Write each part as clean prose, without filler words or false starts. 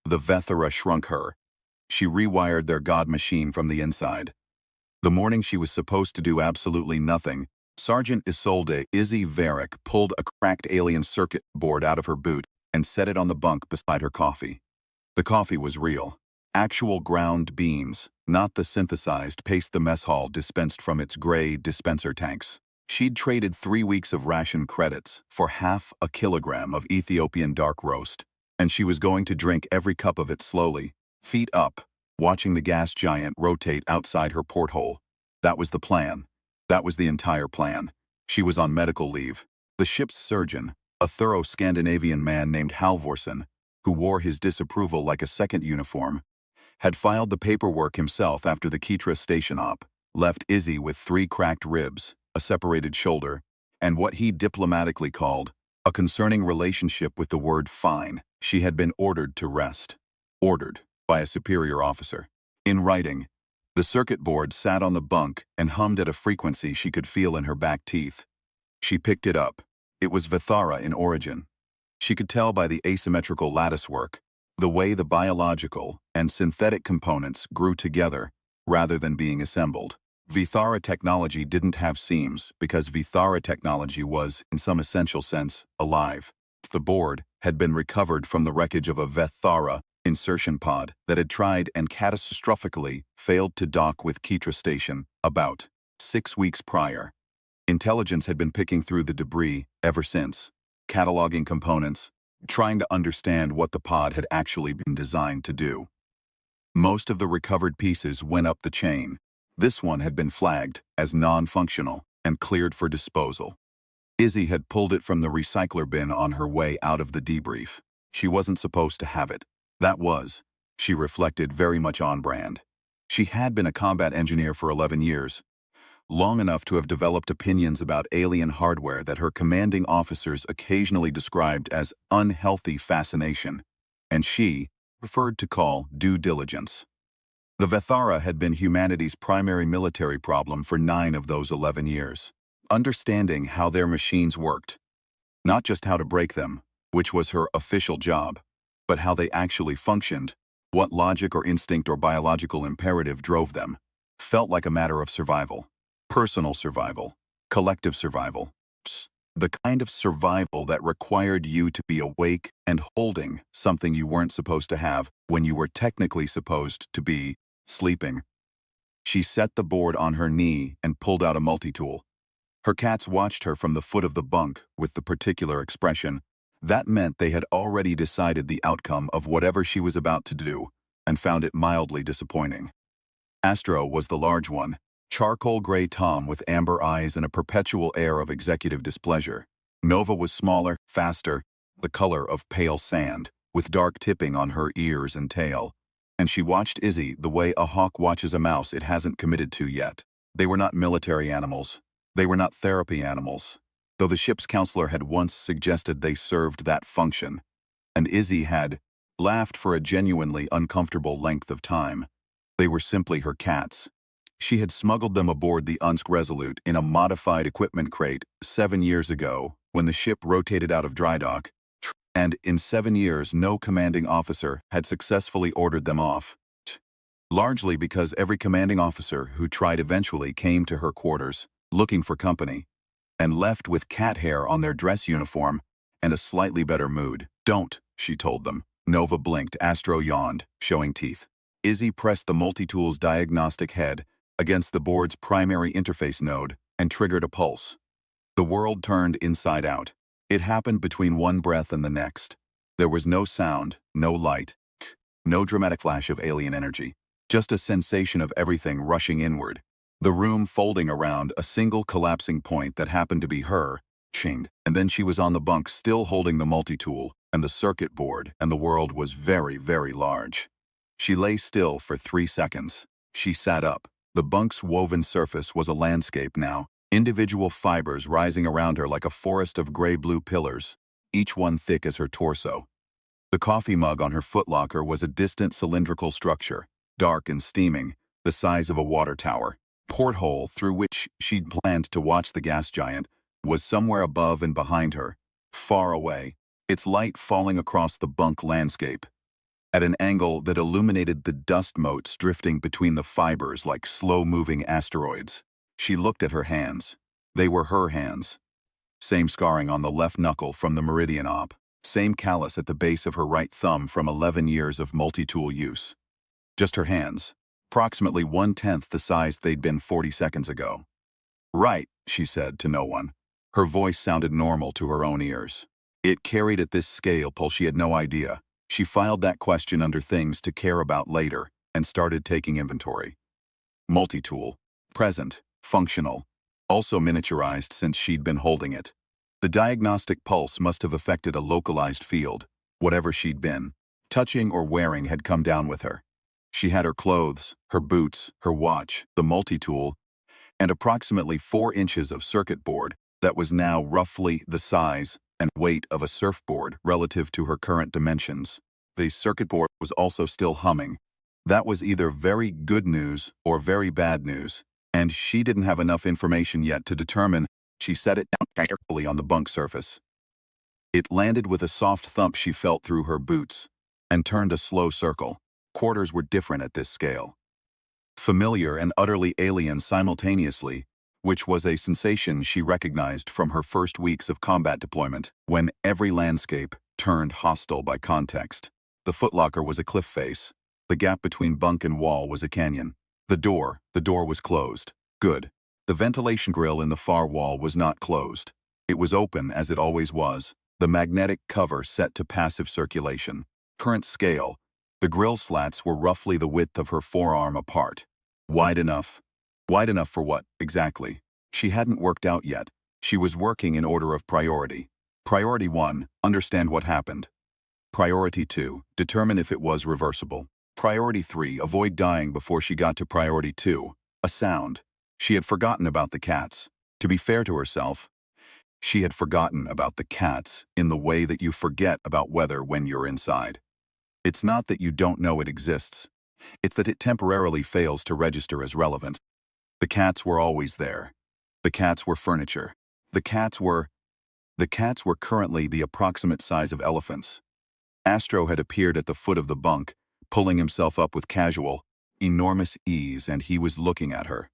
The Vethera shrunk her. She rewired their god machine from the inside. The morning she was supposed to do absolutely nothing, Sergeant Isolde Izzy Varick pulled a cracked alien circuit board out of her boot and set it on the bunk beside her coffee. The coffee was real. Actual ground beans, not the synthesized paste the mess hall dispensed from its gray dispenser tanks. She'd traded 3 weeks of ration credits for half a kilogram of Ethiopian dark roast, and she was going to drink every cup of it slowly, feet up, watching the gas giant rotate outside her porthole. That was the plan. That was the entire plan. She was on medical leave. The ship's surgeon, a thorough Scandinavian man named Halvorsen, who wore his disapproval like a second uniform, had filed the paperwork himself after the Ketra station op, left Izzy with 3 cracked ribs, a separated shoulder, and what he diplomatically called a concerning relationship with the word fine. She had been ordered to rest. Ordered by a superior officer. In writing, the circuit board sat on the bunk and hummed at a frequency she could feel in her back teeth. She picked it up. It was Vethara in origin. She could tell by the asymmetrical latticework, the way the biological and synthetic components grew together rather than being assembled. Vithara technology didn't have seams because Vithara technology was, in some essential sense, alive. The board had been recovered from the wreckage of a Vethara insertion pod that had tried and catastrophically failed to dock with Ketra Station about 6 weeks prior. Intelligence had been picking through the debris ever since, cataloging components, trying to understand what the pod had actually been designed to do. Most of the recovered pieces went up the chain. This one had been flagged as non-functional and cleared for disposal. Izzy had pulled it from the recycler bin on her way out of the debrief. She wasn't supposed to have it. That was, she reflected, very much on brand. She had been a combat engineer for 11 years, long enough to have developed opinions about alien hardware that her commanding officers occasionally described as unhealthy fascination, and she preferred to call due diligence. The Vethara had been humanity's primary military problem for 9 of those 11 years. Understanding how their machines worked, not just how to break them, which was her official job, but how they actually functioned, what logic or instinct or biological imperative drove them, felt like a matter of survival. Personal survival, collective survival. The kind of survival that required you to be awake and holding something you weren't supposed to have when you were technically supposed to be sleeping. She set the board on her knee and pulled out a multi-tool. Her cats watched her from the foot of the bunk with the particular expression. That meant they had already decided the outcome of whatever she was about to do, and found it mildly disappointing. Astro was the large one, charcoal gray Tom with amber eyes and a perpetual air of executive displeasure. Nova was smaller, faster, the color of pale sand, with dark tipping on her ears and tail. And she watched Izzy the way a hawk watches a mouse it hasn't committed to yet. They were not military animals. They were not therapy animals, though the ship's counselor had once suggested they served that function, and Izzy had laughed for a genuinely uncomfortable length of time. They were simply her cats. She had smuggled them aboard the Unsk Resolute in a modified equipment crate 7 years ago when the ship rotated out of dry dock, and in 7 years no commanding officer had successfully ordered them off, largely because every commanding officer who tried eventually came to her quarters, looking for company, and left with cat hair on their dress uniform and a slightly better mood. Don't, she told them. Nova blinked. Astro yawned, showing teeth. Izzy pressed the multi-tool's diagnostic head against the board's primary interface node and triggered a pulse. The world turned inside out. It happened between one breath and the next. There was no sound, no light, no dramatic flash of alien energy, just a sensation of everything rushing inward. The room folding around a single collapsing point that happened to be her, chinged, and then she was on the bunk still holding the multi-tool and the circuit board, and the world was very, very large. She lay still for 3 seconds. She sat up. The bunk's woven surface was a landscape now, individual fibers rising around her like a forest of gray-blue pillars, each one thick as her torso. The coffee mug on her footlocker was a distant cylindrical structure, dark and steaming, the size of a water tower. Porthole through which she'd planned to watch the gas giant was somewhere above and behind her, far away, its light falling across the bunk landscape. at an angle that illuminated the dust motes drifting between the fibers like slow-moving asteroids. She looked at her hands. They were her hands. Same scarring on the left knuckle from the Meridian op. Same callus at the base of her right thumb from 11 years of multi-tool use. Just her hands. Approximately 1/10 the size they'd been 40 seconds ago. "Right," she said to no one. Her voice sounded normal to her own ears. It carried at this scale, she had no idea. She filed that question under things to care about later and started taking inventory. Multi-tool. Present. Functional. Also miniaturized since she'd been holding it. The diagnostic pulse must have affected a localized field. Whatever she'd been touching or wearing had come down with her. She had her clothes, her boots, her watch, the multi-tool, and approximately 4 inches of circuit board that was now roughly the size and weight of a surfboard relative to her current dimensions. The circuit board was also still humming. That was either very good news or very bad news, and she didn't have enough information yet to determine. She set it down carefully on the bunk surface. It landed with a soft thump she felt through her boots, and turned a slow circle. Quarters were different at this scale. Familiar and utterly alien simultaneously, which was a sensation she recognized from her first weeks of combat deployment, when every landscape turned hostile by context. The footlocker was a cliff face. The gap between bunk and wall was a canyon. The door was closed. Good. The ventilation grill in the far wall was not closed. It was open as it always was, the magnetic cover set to passive circulation. Current scale, the grill slats were roughly the width of her forearm apart. Wide enough. Wide enough for what, exactly? She hadn't worked out yet. She was working in order of priority. Priority 1, understand what happened. Priority 2, determine if it was reversible. Priority 3, avoid dying before she got to priority 2, a sound. She had forgotten about the cats. To be fair to herself, she had forgotten about the cats in the way that you forget about weather when you're inside. It's not that you don't know it exists. It's that it temporarily fails to register as relevant. The cats were always there. The cats were furniture. The cats were currently the approximate size of elephants. Astro had appeared at the foot of the bunk, pulling himself up with casual, enormous ease, and he was looking at her.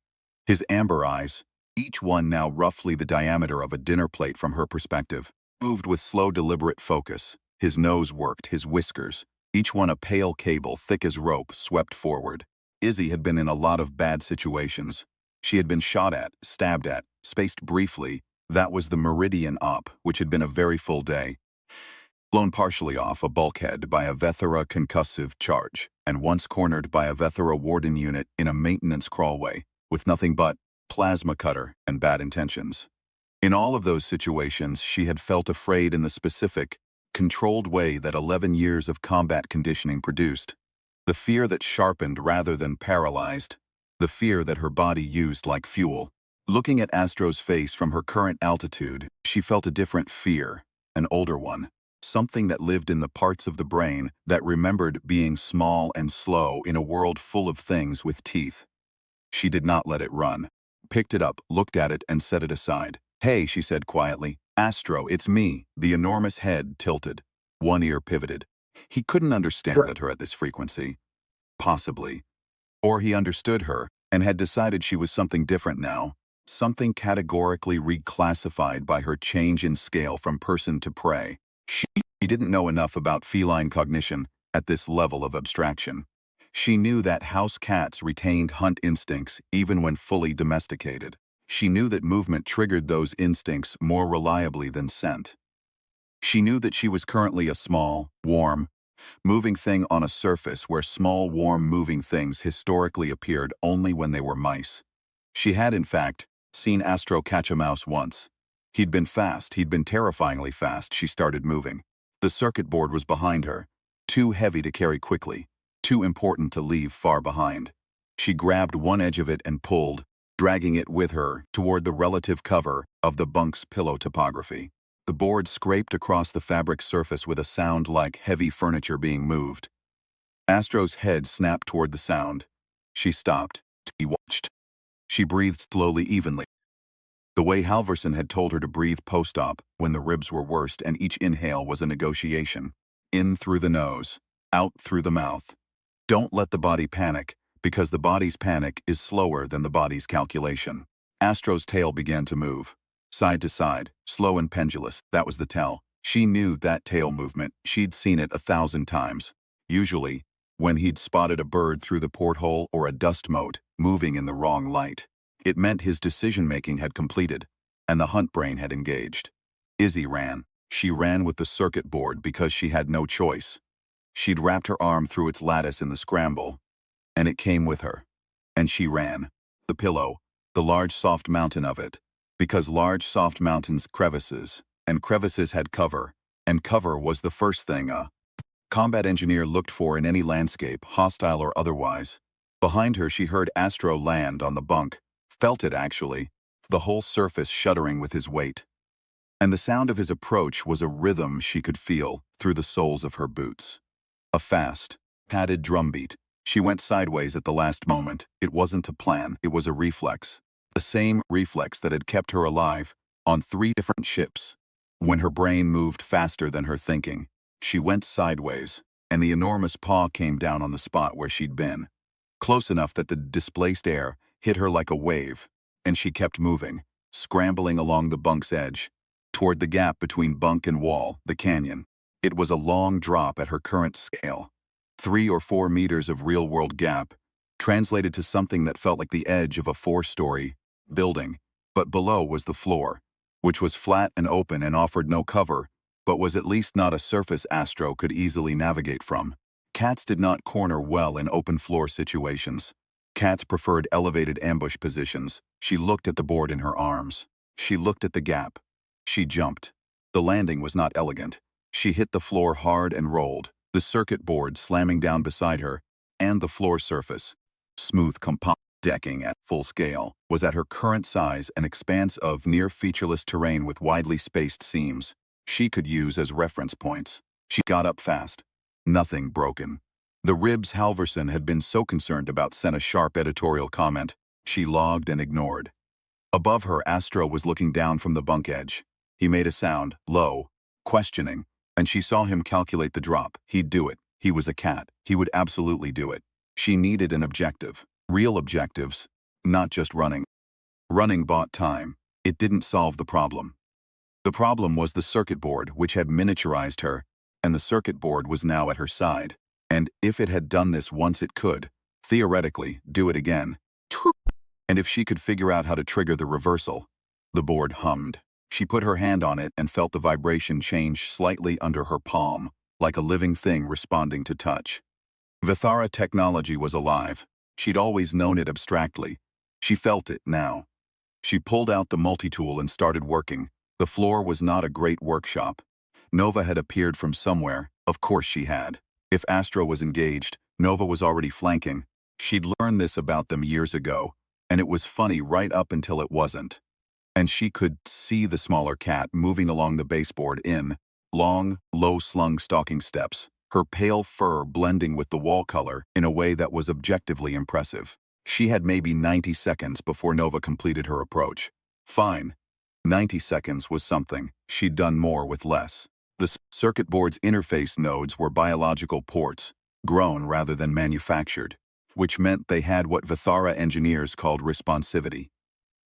His amber eyes, each one now roughly the diameter of a dinner plate from her perspective, moved with slow, deliberate focus. His nose worked, his whiskers, each one a pale cable thick as rope, swept forward. Izzy had been in a lot of bad situations. She had been shot at, stabbed at, spaced briefly. That was the Meridian op, which had been a very full day. Blown partially off a bulkhead by a Vethera concussive charge, and once cornered by a Vethera warden unit in a maintenance crawlway, with nothing but plasma cutter and bad intentions. In all of those situations, she had felt afraid in the specific, controlled way that 11 years of combat conditioning produced. The fear that sharpened rather than paralyzed. The fear that her body used like fuel. Looking at Astro's face from her current altitude, she felt a different fear, an older one. Something that lived in the parts of the brain that remembered being small and slow in a world full of things with teeth. She did not let it run. Picked it up, looked at it, and set it aside. "Hey," she said quietly. "Astro, it's me." The enormous head tilted. One ear pivoted. He couldn't understand her at this frequency. Possibly. Or he understood her and had decided she was something different now. Something categorically reclassified by her change in scale from person to prey. She didn't know enough about feline cognition at this level of abstraction. She knew that house cats retained hunt instincts even when fully domesticated. She knew that movement triggered those instincts more reliably than scent. She knew that she was currently a small, warm, moving thing on a surface where small, warm, moving things historically appeared only when they were mice. She had, in fact, seen Astro catch a mouse once. He'd been fast, he'd been terrifyingly fast. She started moving. The circuit board was behind her, too heavy to carry quickly, too important to leave far behind. She grabbed one edge of it and pulled, dragging it with her toward the relative cover of the bunk's pillow topography. The board scraped across the fabric surface with a sound like heavy furniture being moved. Astro's head snapped toward the sound. She stopped. He watched. She breathed slowly, evenly. The way Halverson had told her to breathe post-op when the ribs were worst and each inhale was a negotiation. In through the nose. Out through the mouth. Don't let the body panic, because the body's panic is slower than the body's calculation. Astro's tail began to move. Side to side, slow and pendulous, that was the tell. She knew that tail movement, she'd seen it 1,000 times. Usually, when he'd spotted a bird through the porthole or a dust mote, moving in the wrong light. It meant his decision-making had completed, and the hunt brain had engaged. Izzy ran. She ran with the circuit board because she had no choice. She'd wrapped her arm through its lattice in the scramble, and it came with her. And she ran. The pillow, the large soft mountain of it, because large soft mountains crevices, and crevices had cover, and cover was the first thing a combat engineer looked for in any landscape, hostile or otherwise. Behind her she heard Astro land on the bunk, felt it actually, the whole surface shuddering with his weight. And the sound of his approach was a rhythm she could feel through the soles of her boots. A fast, padded drumbeat. She went sideways at the last moment. It wasn't a plan, it was a reflex. The same reflex that had kept her alive on 3 different ships. When her brain moved faster than her thinking, she went sideways, and the enormous paw came down on the spot where she'd been. Close enough that the displaced air hit her like a wave, and she kept moving, scrambling along the bunk's edge, toward the gap between bunk and wall, the canyon. It was a long drop at her current scale. 3 or 4 meters of real-world gap, translated to something that felt like the edge of a 4-story building, but below was the floor, which was flat and open and offered no cover, but was at least not a surface Astro could easily navigate from. Cats did not corner well in open-floor situations. Cats preferred elevated ambush positions. She looked at the board in her arms. She looked at the gap. She jumped. The landing was not elegant. She hit the floor hard and rolled, the circuit board slamming down beside her, and the floor surface, smooth composite decking at full scale, was at her current size an expanse of near-featureless terrain with widely spaced seams she could use as reference points. She got up fast. Nothing broken. The ribs Halverson had been so concerned about sent a sharp editorial comment she logged and ignored. Above her, Astro was looking down from the bunk edge. He made a sound, low, questioning, and she saw him calculate the drop. He'd do it. He was a cat. He would absolutely do it. She needed an objective. Real objectives, not just running. Running bought time. It didn't solve the problem. The problem was the circuit board, which had miniaturized her, and the circuit board was now at her side. And if it had done this once, it could, theoretically, do it again. And if she could figure out how to trigger the reversal. The board hummed. She put her hand on it and felt the vibration change slightly under her palm, like a living thing responding to touch. Vithara technology was alive. She'd always known it abstractly. She felt it now. She pulled out the multi-tool and started working. The floor was not a great workshop. Nova had appeared from somewhere. Of course she had. If Astro was engaged, Nova was already flanking. She'd learned this about them years ago, and it was funny right up until it wasn't. And she could see the smaller cat moving along the baseboard in long, low-slung stalking steps, her pale fur blending with the wall color in a way that was objectively impressive. She had maybe 90 seconds before Nova completed her approach. Fine. 90 seconds was something. She'd done more with less. The circuit board's interface nodes were biological ports, grown rather than manufactured, which meant they had what Vithara engineers called responsivity.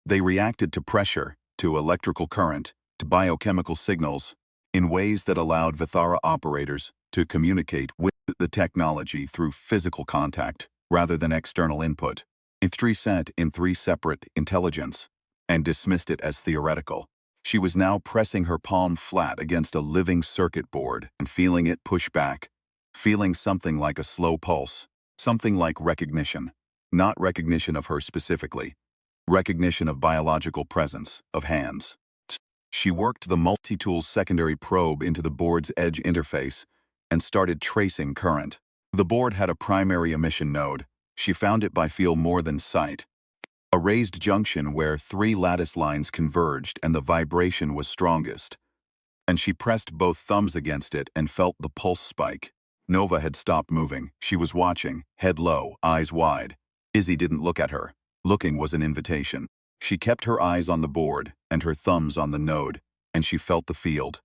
They reacted to pressure, to electrical current, to biochemical signals, in ways that allowed Vithara operators to communicate with the technology through physical contact rather than external input. It sent in 3 separate intelligence, and dismissed it as theoretical. She was now pressing her palm flat against a living circuit board and feeling it push back, feeling something like a slow pulse, something like recognition. Not recognition of her specifically, recognition of biological presence, of hands. She worked the multi-tool's secondary probe into the board's edge interface and started tracing current. The board had a primary emission node. She found it by feel more than sight. A raised junction where 3 lattice lines converged and the vibration was strongest. And she pressed both thumbs against it and felt the pulse spike. Nova had stopped moving. She was watching, head low, eyes wide. Izzy didn't look at her. Looking was an invitation. She kept her eyes on the board and her thumbs on the node, and she felt the field.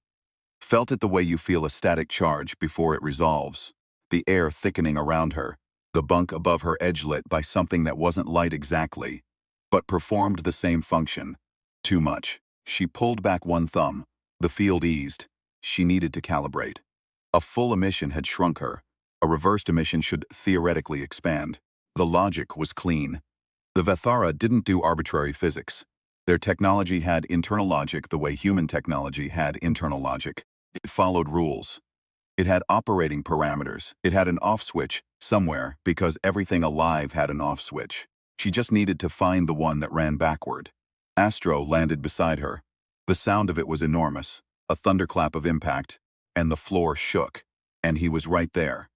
Felt it the way you feel a static charge before it resolves. the air thickening around her, the bunk above her edge lit by something that wasn't light exactly, but performed the same function. Too much. She pulled back one thumb. The field eased. She needed to calibrate. A full emission had shrunk her. A reversed emission should theoretically expand. The logic was clean. The Vethara didn't do arbitrary physics. Their technology had internal logic the way human technology had internal logic. It followed rules. It had operating parameters. It had an off switch somewhere because everything alive had an off switch. She just needed to find the one that ran backward. Astro landed beside her. The sound of it was enormous, a thunderclap of impact, and the floor shook, and he was right there.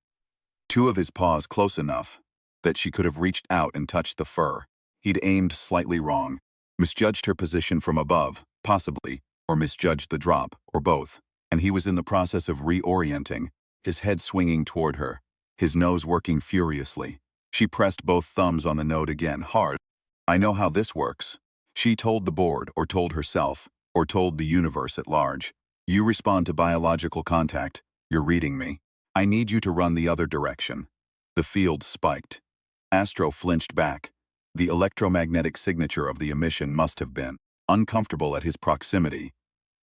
Two of his paws close enough that she could have reached out and touched the fur. He'd aimed slightly wrong, misjudged her position from above, possibly, or misjudged the drop, or both, and he was in the process of reorienting, his head swinging toward her, his nose working furiously. She pressed both thumbs on the node again, hard. I know how this works. She told the board, or told herself, or told the universe at large. You respond to biological contact. You're reading me. I need you to run the other direction. The field spiked. Astro flinched back. The electromagnetic signature of the emission must have been uncomfortable at his proximity.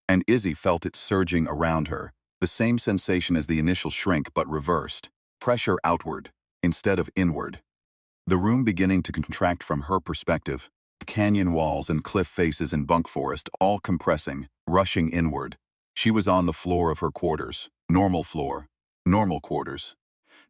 And Izzy felt it surging around her, the same sensation as the initial shrink but reversed. Pressure outward, instead of inward. The room beginning to contract from her perspective. Canyon walls and cliff faces and bunk forest all compressing, rushing inward. She was on the floor of her quarters. Normal floor. Normal quarters.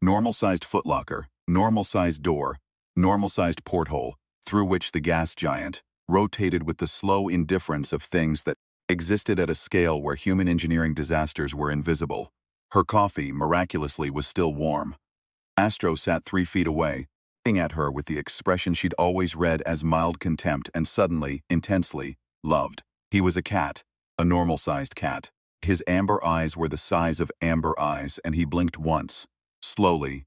Normal-sized footlocker. Normal-sized door. Normal-sized porthole, through which the gas giant rotated with the slow indifference of things that existed at a scale where human engineering disasters were invisible. Her coffee, miraculously, was still warm. Astro sat 3 feet away, looking at her with the expression she'd always read as mild contempt and suddenly, intensely, loved. He was a cat, a normal-sized cat. His amber eyes were the size of amber eyes, and he blinked once, slowly,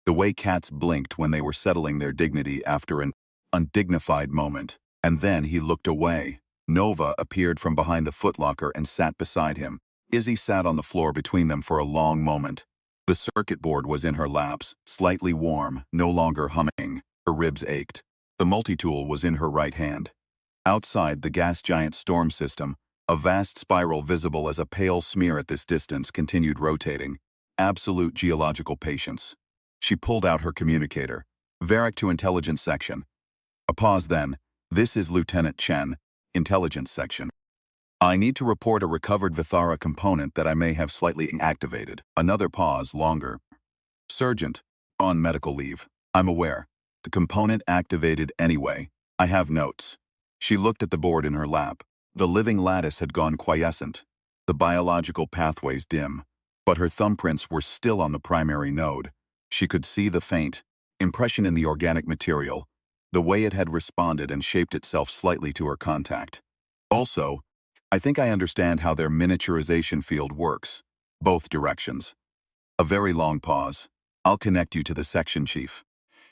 the way cats blinked when they were settling their dignity after an undignified moment. And then he looked away. Nova appeared from behind the footlocker and sat beside him. Izzy sat on the floor between them for a long moment. The circuit board was in her laps, slightly warm, no longer humming. Her ribs ached. The multi-tool was in her right hand. Outside the gas giant storm system, a vast spiral visible as a pale smear at this distance continued rotating. Absolute geological patience. She pulled out her communicator. Varric to intelligence section. A pause then. This is Lieutenant Chen, intelligence section. I need to report a recovered Vethara component that I may have slightly inactivated. Another pause, longer. Sergeant, on medical leave. I'm aware. The component activated anyway. I have notes. She looked at the board in her lap. The living lattice had gone quiescent. The biological pathways dim. But her thumbprints were still on the primary node. She could see the faint impression in the organic material, the way it had responded and shaped itself slightly to her contact. Also, I think I understand how their miniaturization field works. Both directions. A very long pause. I'll connect you to the section chief.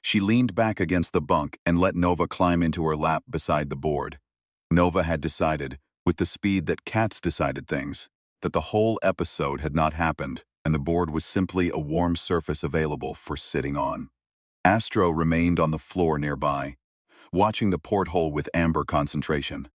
She leaned back against the bunk and let Nova climb into her lap beside the board. Nova had decided, with the speed that cats decided things, that the whole episode had not happened, and the board was simply a warm surface available for sitting on. Astro remained on the floor nearby, watching the porthole with amber concentration.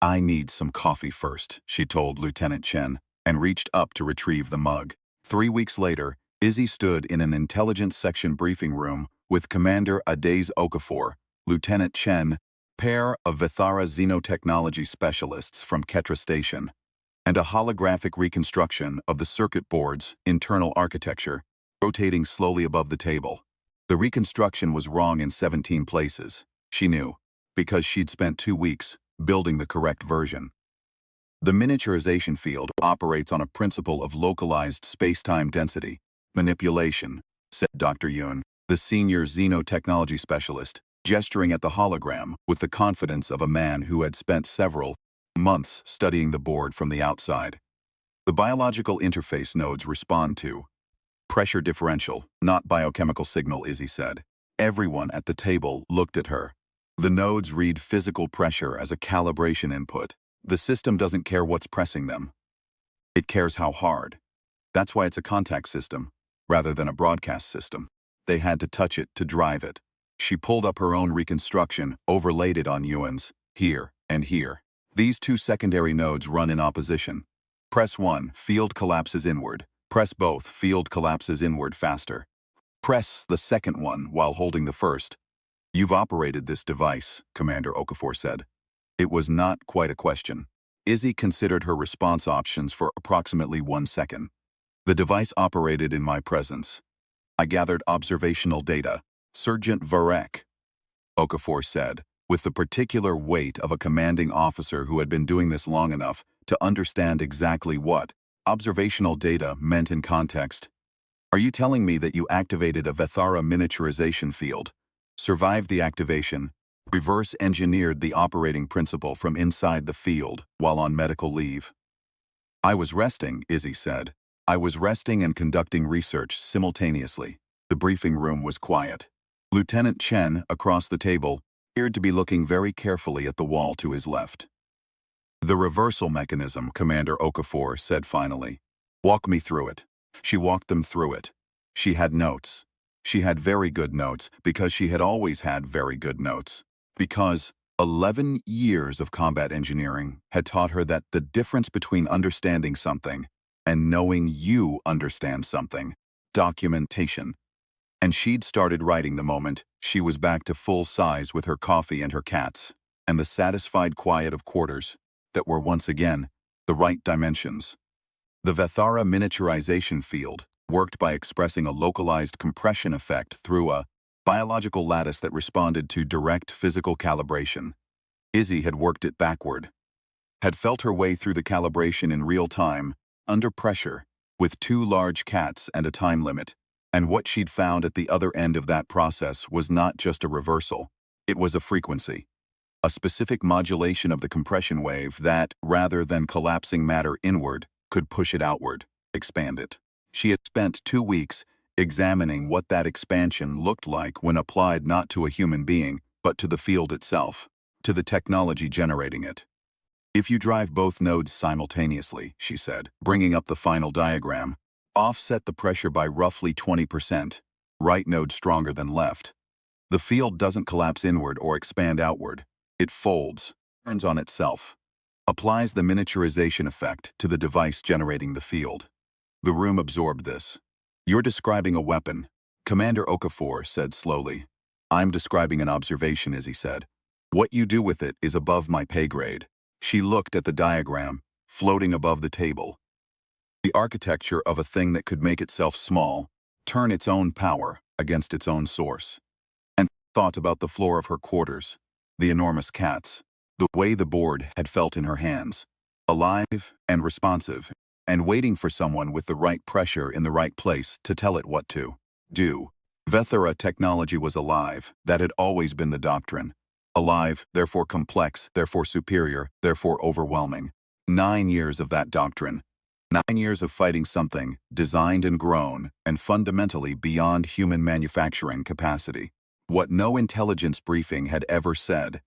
I need some coffee first, she told Lieutenant Chen, and reached up to retrieve the mug. 3 weeks later, Izzy stood in an intelligence section briefing room with Commander Adaze Okafor, Lieutenant Chen, pair of Vethara xenotechnology specialists from Ketra Station, and a holographic reconstruction of the circuit board's internal architecture, rotating slowly above the table. The reconstruction was wrong in 17 places, she knew, because she'd spent 2 weeks building the correct version. The miniaturization field operates on a principle of localized space-time density manipulation, said Dr. Yun, the senior xenotechnology specialist, gesturing at the hologram with the confidence of a man who had spent several months studying the board from the outside. The biological interface nodes respond to pressure differential, not biochemical signal, Izzy said. Everyone at the table looked at her. The nodes read physical pressure as a calibration input. The system doesn't care what's pressing them. It cares how hard. That's why it's a contact system, rather than a broadcast system. They had to touch it to drive it. She pulled up her own reconstruction, overlaid it on Ewan's, here and here. These two secondary nodes run in opposition. Press 1, field collapses inward. Press both, field collapses inward faster. Press the second one while holding the first. You've operated this device, Commander Okafor said. It was not quite a question. Izzy considered her response options for approximately 1 second. The device operated in my presence. I gathered observational data. Sergeant Varek, Okafor said, with the particular weight of a commanding officer who had been doing this long enough to understand exactly what observational data meant in context. Are you telling me that you activated a Vethara miniaturization field, survived the activation, reverse-engineered the operating principle from inside the field while on medical leave? I was resting, Izzy said. I was resting and conducting research simultaneously. The briefing room was quiet. Lieutenant Chen, across the table, appeared to be looking very carefully at the wall to his left. The reversal mechanism, Commander Okafor said finally. Walk me through it. She walked them through it. She had notes. She had very good notes because she had always had very good notes. Because 11 years of combat engineering had taught her that the difference between understanding something and knowing you understand something, documentation. And she'd started writing the moment she was back to full size with her coffee and her cats, and the satisfied quiet of quarters that were once again the right dimensions. The Vethara miniaturization field worked by expressing a localized compression effect through a biological lattice that responded to direct physical calibration. Izzy had worked it backward, had felt her way through the calibration in real time, under pressure, with 2 large cats and a time limit. And what she'd found at the other end of that process was not just a reversal, it was a frequency. A specific modulation of the compression wave that, rather than collapsing matter inward, could push it outward, expand it. She had spent 2 weeks examining what that expansion looked like when applied not to a human being, but to the field itself, to the technology generating it. If you drive both nodes simultaneously, she said, bringing up the final diagram, offset the pressure by roughly 20%, right node stronger than left. The field doesn't collapse inward or expand outward. It folds, turns on itself, applies the miniaturization effect to the device generating the field. The room absorbed this. You're describing a weapon, Commander Okafor said slowly. I'm describing an observation, Izzy said. What you do with it is above my pay grade. She looked at the diagram, floating above the table. The architecture of a thing that could make itself small, turn its own power against its own source. And thought about the floor of her quarters, the enormous cats, the way the board had felt in her hands, alive and responsive, and waiting for someone with the right pressure in the right place to tell it what to do. Vethara technology was alive, that had always been the doctrine. Alive, therefore complex, therefore superior, therefore overwhelming. 9 years of that doctrine. 9 years of fighting something designed and grown and fundamentally beyond human manufacturing capacity. What no intelligence briefing had ever said,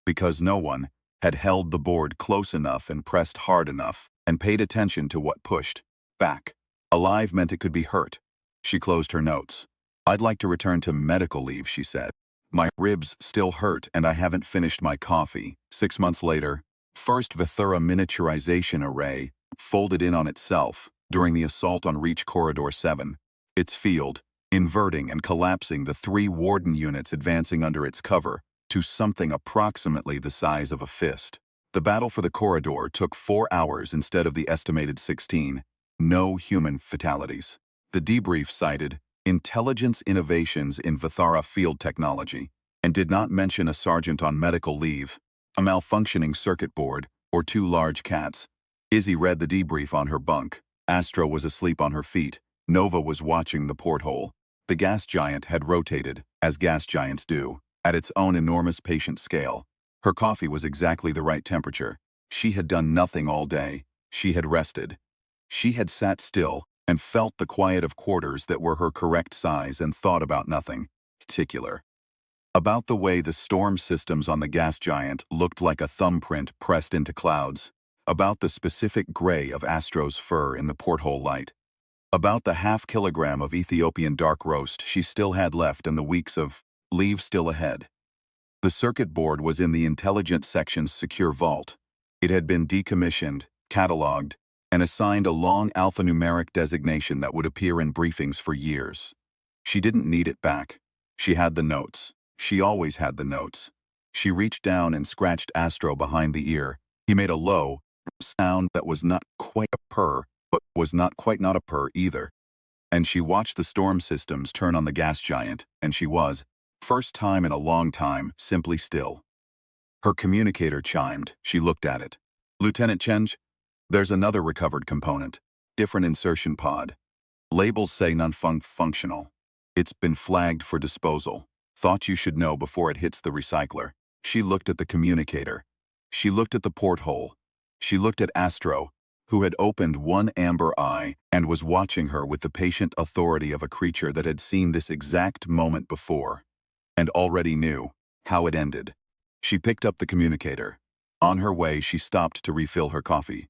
because no one had held the board close enough and pressed hard enough and paid attention to what pushed back. Alive meant it could be hurt. She closed her notes. I'd like to return to medical leave, she said. My ribs still hurt and I haven't finished my coffee. 6 months later, first Vethara miniaturization array folded in on itself during the assault on Reach Corridor 7. Its field, inverting and collapsing the 3 Warden units advancing under its cover to something approximately the size of a fist. The battle for the corridor took 4 hours instead of the estimated 16. No human fatalities. The debrief cited intelligence innovations in Vethara field technology and did not mention a sergeant on medical leave, a malfunctioning circuit board, or 2 large cats. Izzy read the debrief on her bunk. Astro was asleep on her feet. Nova was watching the porthole. The gas giant had rotated, as gas giants do, at its own enormous patient scale. Her coffee was exactly the right temperature. She had done nothing all day. She had rested. She had sat still and felt the quiet of quarters that were her correct size and thought about nothing particular. About the way the storm systems on the gas giant looked like a thumbprint pressed into clouds. About the specific gray of Astro's fur in the porthole light. About the half-kilogram of Ethiopian dark roast she still had left and the weeks of leave still ahead. The circuit board was in the intelligence section's secure vault. It had been decommissioned, catalogued, and assigned a long alphanumeric designation that would appear in briefings for years. She didn't need it back. She had the notes. She always had the notes. She reached down and scratched Astro behind the ear. He made a low sound that was not quite a purr, but was not quite not a purr either. And she watched the storm systems turn on the gas giant, and she was, first time in a long time, simply still. Her communicator chimed. She looked at it. Lieutenant Chenge, there's another recovered component. Different insertion pod. Labels say non-functional. It's been flagged for disposal. Thought you should know before it hits the recycler. She looked at the communicator. She looked at the porthole. She looked at Astro, who had opened one amber eye and was watching her with the patient authority of a creature that had seen this exact moment before, and already knew how it ended. She picked up the communicator. On her way, she stopped to refill her coffee.